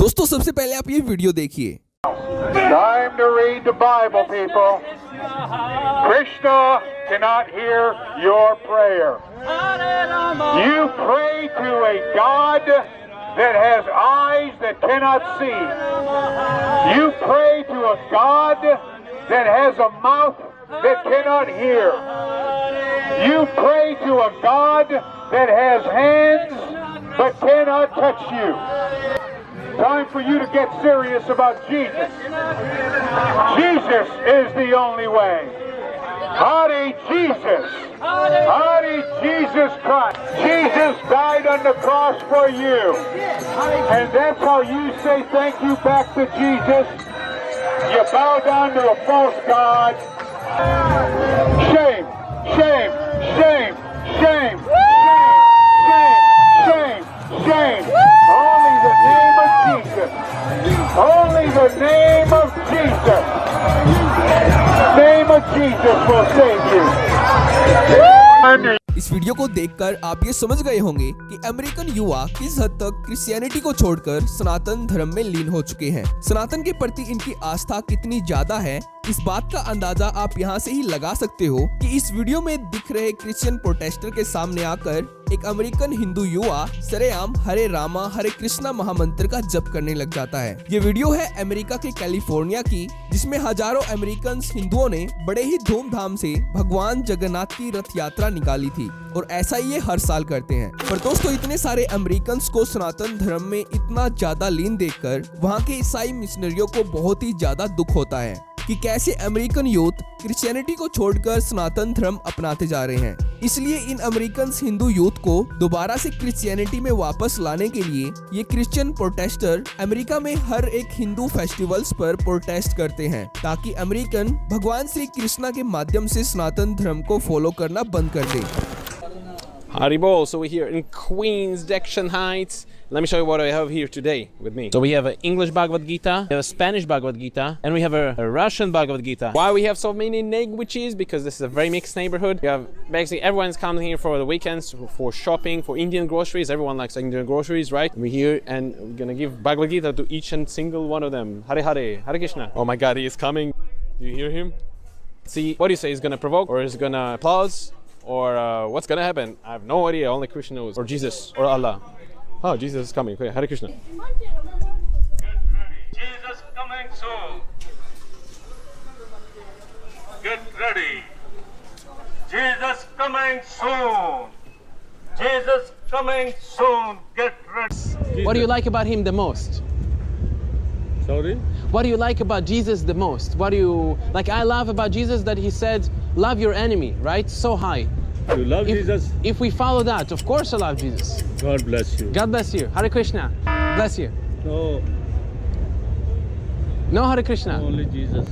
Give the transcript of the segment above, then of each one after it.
दोस्तों सबसे पहले आप ये वीडियो देखिए। Time to read the Bible, people. Krishna cannot hear your prayer. You pray to a God that has eyes that cannot see. You pray to a God that has a mouth that cannot hear. You pray to a God that has hands but cannot touch you. Time for you to get serious about Jesus. Jesus is the only way. Hare Jesus. Hare Jesus Christ. Jesus died on the cross for you. And that's how you say thank you back to Jesus. You bow down to a false God. Shame, shame, shame, shame, shame, shame, shame, shame. Only the name of Jesus. Only the name of Jesus. The name of Jesus will save you. इस video को देखकर आप ये समझ गए होंगे कि American युवा किस हद तक क्रिश्चियनिटी को छोड़कर सनातन धर्म में लीन हो चुके हैं। सनातन के प्रति इनकी आस्था कितनी ज्यादा है, इस बात का अंदाजा आप यहाँ से ही लगा सकते हो कि इस वीडियो में दिख रहे क्रिश्चियन प्रोटेस्टर के सामने आकर एक अमेरिकन हिंदू युवा सरेआम हरे रामा हरे कृष्णा महामंत्र का जप करने लग जाता है। ये वीडियो है अमेरिका के कैलिफोर्निया की, जिसमें हजारों अमेरिकन हिंदुओं ने बड़े ही धूमधाम से भगवान जगन्नाथ की रथ यात्रा निकाली थी और ऐसा ये हर साल करते हैं। पर दोस्तों इतने सारे अमेरिकन को सनातन धर्म में इतना ज्यादा लीन देखकर वहाँ के ईसाई मिशनरियों को बहुत ही ज्यादा दुख होता है कि कैसे अमेरिकन यूथ क्रिश्चियनिटी को छोड़कर सनातन धर्म अपनाते जा रहे हैं। इसलिए इन अमेरिकन हिंदू यूथ को दोबारा से क्रिश्चियनिटी में वापस लाने के लिए ये क्रिश्चियन प्रोटेस्टर अमेरिका में हर एक हिंदू फेस्टिवल्स पर प्रोटेस्ट करते हैं ताकि अमेरिकन भगवान श्री कृष्णा के माध्यम से सनातन धर्म को फॉलो करना बंद कर दें। Haribol, so we're here in Queens, Jackson Heights. Let me show you what I have here today with me. So we have an English Bhagavad Gita, we have a Spanish Bhagavad Gita, and we have a Russian Bhagavad Gita. Why we have so many languages? Because this is a very mixed neighborhood. We have basically everyone's coming here for the weekends, for shopping, for Indian groceries. Everyone likes Indian groceries, right? We're here and we're gonna give Bhagavad Gita to each and single one of them. Hare Hare, Hare Krishna. Oh my God, he is coming. Do you hear him? See, what do you say? He's gonna provoke or is gonna applause? Or what's gonna happen? I have no idea. Only Krishna knows. Or Jesus. Or Allah. Oh, Jesus is coming. Okay, Hare Krishna. Get ready. Jesus coming soon. Get ready. Jesus coming soon. Jesus coming soon. Get ready. What do you like about him the most? Sorry? What do you like about Jesus the most? What do you like? I love about Jesus that he said, love your enemy, right? So high. You love Jesus? If we follow that, of course I love Jesus. God bless you. God bless you. Hare Krishna. Bless you. No, No Hare Krishna. only Jesus.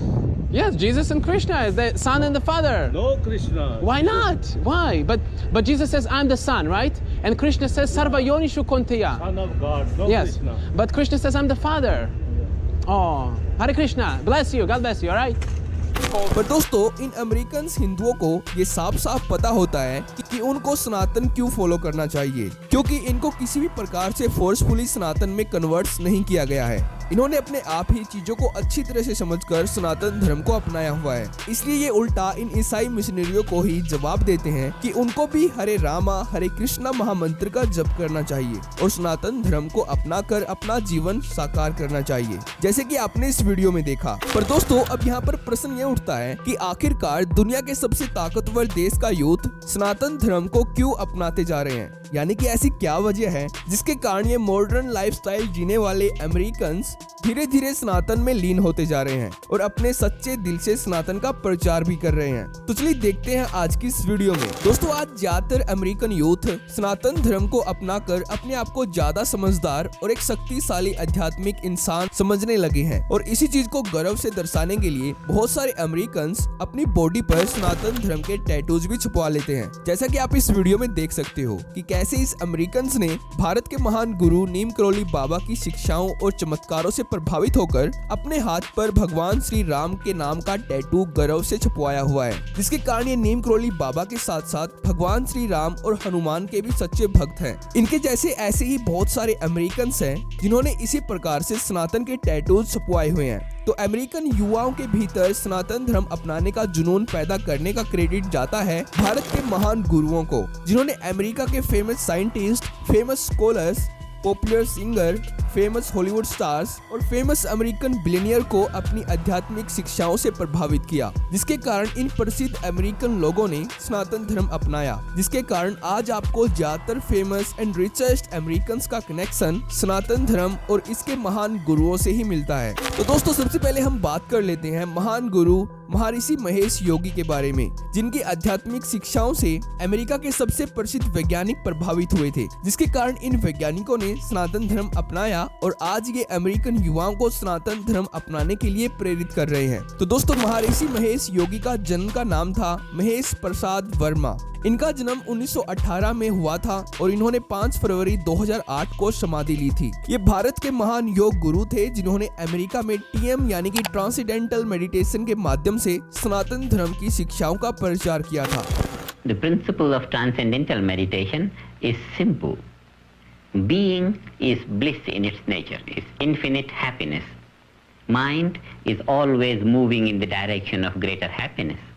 Yes, Jesus and Krishna is the Son and the Father. No Krishna. Why not? Why? But Jesus says I'm the Son, right? And Krishna says Sarva Yonishu Konteya. Son of God. No Yes. Krishna. But Krishna says I'm the Father. Oh, Hare Krishna. Bless you. God bless you. All right? पर दोस्तों in American हिंदुओं को ये साफ साफ पता होता है कि उनको सनातन क्यों फॉलो करना चाहिए, क्योंकि इनको किसी भी प्रकार से फोर्सफुली सनातन में कन्वर्ट्स नहीं किया गया है। इन्होंने अपने आप ही चीजों को अच्छी तरह से समझकर सनातन धर्म को अपनाया हुआ है। इसलिए ये उल्टा इन ईसाई मिशनरियों को ही जवाब देते हैं कि उनको भी हरे रामा हरे कृष्णा महामंत्र का जप करना चाहिए और सनातन धर्म को अपनाकर अपना जीवन साकार करना चाहिए, जैसे कि आपने इस वीडियो में देखा। पर दोस्तों अब यहाँ पर प्रश्न ये उठता है कि आखिरकार दुनिया के सबसे ताकतवर देश का यूथ सनातन धर्म को क्यों अपनाते जा रहे हैं, यानी कि ऐसी क्या वजह है जिसके कारण ये मॉडर्न लाइफस्टाइल जीने वाले अमेरिकन धीरे धीरे सनातन में लीन होते जा रहे हैं और अपने सच्चे दिल से सनातन का प्रचार भी कर रहे हैं। तो चलिए देखते हैं आज की इस वीडियो में। दोस्तों आज ज्यादातर अमेरिकन यूथ सनातन धर्म को अपनाकर अपने आप को ज्यादा समझदार और एक शक्तिशाली आध्यात्मिक इंसान समझने लगे हैं और इसी चीज को गर्व से दर्शाने के लिए बहुत सारे अमेरिकन अपनी बॉडी पर सनातन धर्म के टैटूज भी छुपवा लेते हैं, जैसा कि आप इस वीडियो में देख सकते हो कि कैसे इस अमेरिकन ने भारत के महान गुरु नीम करोली बाबा की शिक्षाओं और चमत्कारों विचारों से प्रभावित होकर अपने हाथ पर भगवान श्री राम के नाम का टैटू गर्व से छपवाया हुआ है, जिसके कारण ये नीम करोली बाबा के साथ साथ भगवान श्री राम और हनुमान के भी सच्चे भक्त हैं। इनके जैसे ऐसे ही बहुत सारे अमेरिकन हैं जिन्होंने इसी प्रकार से सनातन के टैटूज छपवाए हुए हैं। तो अमेरिकन युवाओं के भीतर सनातन धर्म अपनाने का जुनून पैदा करने का क्रेडिट जाता है भारत के महान गुरुओं को, जिन्होंने अमेरिका के famous scientist, famous scholars, popular singer, famous Hollywood stars और फेमस अमेरिकन बिलियनियर को अपनी आध्यात्मिक शिक्षाओं से प्रभावित किया, जिसके कारण इन प्रसिद्ध अमेरिकन लोगों ने सनातन धर्म अपनाया, जिसके कारण आज आपको ज्यादातर फेमस एंड रिचेस्ट अमेरिकन का कनेक्शन सनातन धर्म और इसके महान गुरुओं से ही मिलता है। तो दोस्तों, सबसे पहले हम बात कर लेते हैं महान गुरु महर्षि महेश योगी के बारे में, जिनकी आध्यात्मिक शिक्षाओं से अमेरिका के सबसे प्रसिद्ध वैज्ञानिक प्रभावित हुए थे, जिसके कारण इन वैज्ञानिकों ने सनातन धर्म अपनाया और आज ये अमेरिकन युवाओं को सनातन धर्म अपनाने के लिए प्रेरित कर रहे हैं। तो दोस्तों, महर्षि महेश योगी का जन्म का नाम था महेश प्रसाद वर्मा। इनका जन्म 1918 में हुआ था और इन्होंने 5 फरवरी 2008 को समाधि ली थी। ये भारत के महान योग गुरु थे जिन्होंने अमेरिका में TM यानी कि ट्रांसेंडेंटल मेडिटेशन के माध्यम से सनातन धर्म की शिक्षाओं का प्रचार किया था। The principle of transcendental meditation is simple. Being is bliss in its nature, is infinite happiness. Mind is always moving in the direction of greater happiness.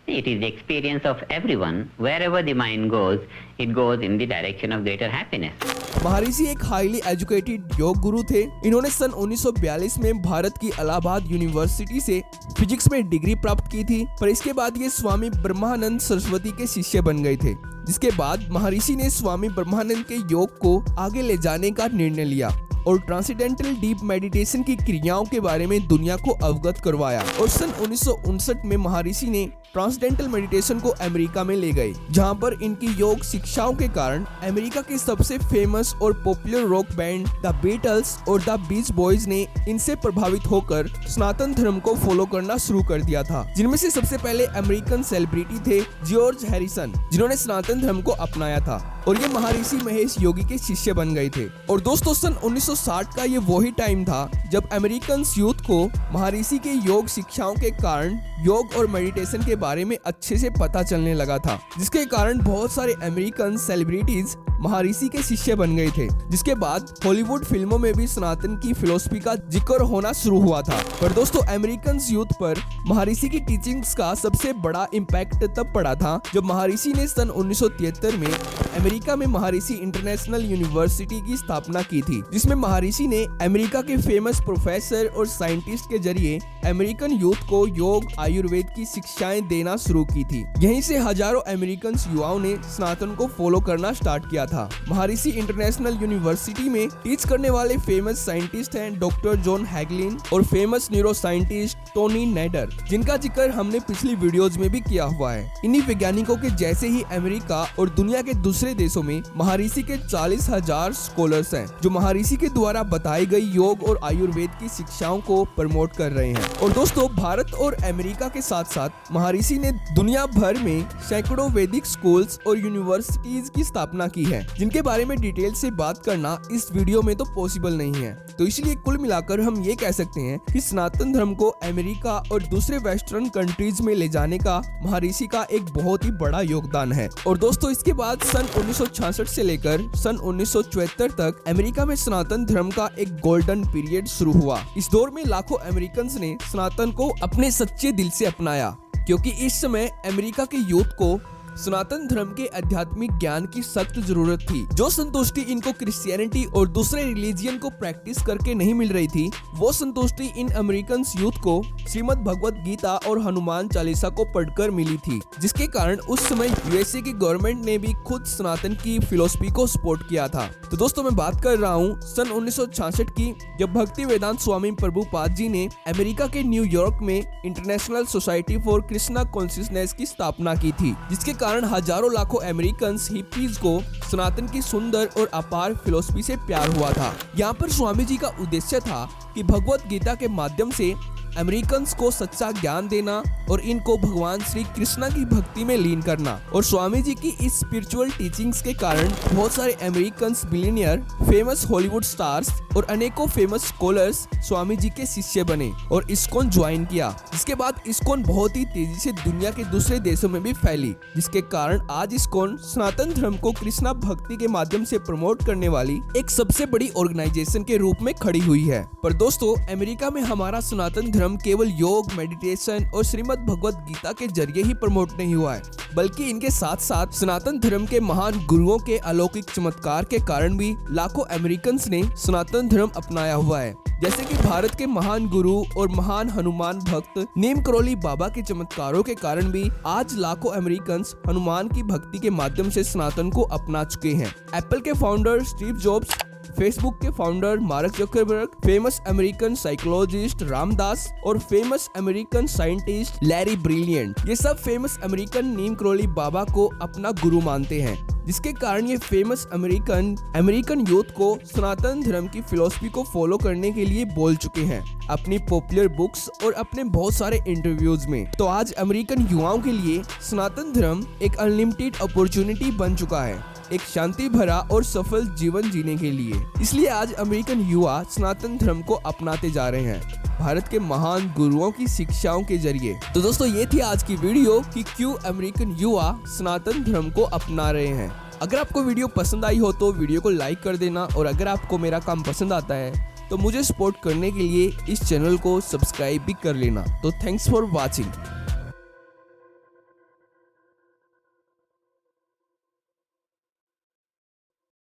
It is the experience of everyone. Wherever the mind goes, it goes in the direction of greater happiness. महर्षि एक highly educated yoga guru थे। इन्होंने सन 1942 में भारत की Allahabad university से physics में degree प्राप्त की थी, पर इसके बाद ये स्वामी ब्रह्मानंद सरस्वती के शिष्य बन गए थे, जिसके बाद महर्षि ने स्वामी ब्रह्मानंद के योग को आगे ले जाने का निर्णय लिया और ट्रांसेंडेंटल डीप मेडिटेशन की क्रियाओं के बारे में दुनिया को अवगत करवाया। और सन 1959 में महर्षि ने ट्रांसेंडेंटल मेडिटेशन को अमेरिका में ले गए, जहां पर इनकी योग शिक्षाओं के कारण अमेरिका के सबसे फेमस और popular rock band the Beatles और द बीच बॉयज ने इनसे प्रभावित होकर सनातन धर्म को फॉलो करना शुरू कर दिया था, जिनमें से सबसे पहले अमेरिकन सेलिब्रिटी थे जॉर्ज हैरिसन, जिन्होंने सनातन धर्म को अपनाया था और ये महर्षि महेश योगी के शिष्य बन गए थे। और दोस्तों, सन 1960 का ये वही टाइम था जब अमेरिकन यूथ को महर्षि के योग शिक्षाओं के कारण योग और मेडिटेशन के बारे में अच्छे से पता चलने लगा था, जिसके कारण बहुत सारे अमेरिकन सेलिब्रिटीज महर्षि के शिष्य बन गए थे, जिसके बाद हॉलीवुड फिल्मों में भी सनातन की फिलॉसफी का जिक्र होना शुरू हुआ था। पर दोस्तों, अमेरिकन यूथ पर महर्षि की टीचिंग्स का सबसे बड़ा इम्पैक्ट तब पड़ा था जब महर्षि ने सन 1973 में अमेरिका में महर्षि इंटरनेशनल यूनिवर्सिटी की स्थापना की थी, जिसमें महर्षि ने अमेरिका के फेमस प्रोफेसर और साइंटिस्ट के जरिए अमेरिकन यूथ को योग, आयुर्वेद की शिक्षाएं देना शुरू की थी। यहीं से हजारों अमेरिकन युवाओं ने सनातन को फॉलो करना स्टार्ट किया था। महर्षि इंटरनेशनल यूनिवर्सिटी में टीच करने वाले फेमस साइंटिस्ट हैं डॉक्टर जॉन हैगलिन और famous neuro scientist Tony Nader, जिनका जिक्र हमने पिछली वीडियोज में भी किया हुआ है। इन्हीं वैज्ञानिकों के जैसे ही अमेरिका और दुनिया के दूसरे देशों में महर्षि के 40,000 स्कॉलर्स हैं, जो महर्षि के द्वारा बताई गई योग और आयुर्वेद की शिक्षाओं को प्रमोट कर रहे हैं। और दोस्तों, भारत और अमेरिका के साथ साथ महर्षि ने दुनिया भर में सैकड़ों वैदिक स्कूल्स और यूनिवर्सिटीज की स्थापना की है, जिनके बारे में डिटेल से बात करना इस वीडियो में तो पॉसिबल नहीं है। तो इसलिए कुल मिलाकर हम ये कह सकते हैं कि सनातन धर्म को अमेरिका और दूसरे वेस्टर्न कंट्रीज में ले जाने का महर्षि का एक बहुत ही बड़ा योगदान है। और दोस्तों, इसके बाद सन 1966 से लेकर सन 1974 तक अमेरिका में सनातन धर्म का एक गोल्डन पीरियड शुरू हुआ। इस दौर में लाखों अमेरिकन ने सनातन को अपने सच्चे दिल से अपनाया, क्योंकि इस समय अमेरिका के यूथ को सनातन धर्म के आध्यात्मिक ज्ञान की सख्त जरूरत थी। जो संतुष्टि इनको क्रिश्चियनिटी और दूसरे रिलीजियन को प्रैक्टिस करके नहीं मिल रही थी, वो संतुष्टि इन अमेरिकन यूथ को श्रीमद् भगवत गीता और हनुमान चालीसा को पढ़कर मिली थी, जिसके कारण उस समय यूएसए की गवर्नमेंट ने भी खुद सनातन की फिलॉसफी को सपोर्ट किया था। तो दोस्तों, मैं बात कर रहा हूँ सन 1966 की, जब भक्ति वेदांत स्वामी प्रभुपाद जी ने अमेरिका के न्यूयॉर्क में international society for Krishna consciousness की स्थापना की थी, जिसके कारण हजारों लाखों अमेरिकन हिप्पीज को सनातन की सुंदर और अपार फिलॉसफी से प्यार हुआ था। यहाँ पर स्वामी जी का उद्देश्य था कि भगवत गीता के माध्यम से अमेरिकन को सच्चा ज्ञान देना और इनको भगवान श्री कृष्णा की भक्ति में लीन करना। और स्वामी जी की इस स्पिरिचुअल टीचिंग्स के कारण बहुत सारे American billionaire, famous Hollywood stars और अनेकों फेमस स्कॉलर्स स्वामी जी के शिष्य बने और इस्कॉन ज्वाइन किया। जिसके बाद इस्कॉन बहुत ही तेजी से दुनिया के दूसरे देशों में भी फैली, जिसके कारण आज इस्कॉन सनातन धर्म को कृष्णा भक्ति के माध्यम से प्रमोट करने वाली एक सबसे बड़ी ऑर्गेनाइजेशन के रूप में खड़ी हुई है। पर दोस्तों, अमेरिका में हमारा सनातन धर्म केवल योग, मेडिटेशन और श्रीमद् भगवत गीता के जरिए ही प्रमोट नहीं हुआ है, बल्कि इनके साथ साथ सनातन धर्म के महान गुरुओं के अलौकिक चमत्कार के कारण भी लाखों अमेरिकन ने सनातन धर्म अपनाया हुआ है। जैसे कि भारत के महान गुरु और महान हनुमान भक्त नीम करोली बाबा के चमत्कारों के कारण भी आज लाखों अमेरिकन हनुमान की भक्ति के माध्यम से सनातन को अपना चुके हैं। एप्पल के फाउंडर स्टीव जॉब्स, फेसबुक के founder Mark Zuckerberg, famous American psychologist Ram Dass और famous American scientist Larry Brilliant, ये सब फेमस अमेरिकन नीम करोली बाबा को अपना गुरु मानते हैं। जिसके कारण ये फेमस अमेरिकन यूथ को सनातन धर्म की फिलॉसफी को फॉलो करने के लिए बोल चुके हैं अपनी पॉपुलर बुक्स और अपने बहुत सारे इंटरव्यूज में। तो आज अमेरिकन युवाओं के लिए सनातन धर्म एक अनलिमिटेड अपॉर्चुनिटी बन चुका है, एक शांति भरा और सफल जीवन जीने के लिए। इसलिए आज अमेरिकन युवा सनातन धर्म को अपनाते जा रहे हैं भारत के महान गुरुओं की शिक्षाओं के जरिए। तो दोस्तों, ये थी आज की वीडियो कि क्यों अमेरिकन युवा सनातन धर्म को अपना रहे हैं। अगर आपको वीडियो पसंद आई हो तो वीडियो को लाइक कर देना, और अगर आपको मेरा काम पसंद आता है तो मुझे सपोर्ट करने के लिए इस चैनल को सब्सक्राइब भी कर लेना। तो थैंक्स फॉर वॉचिंग।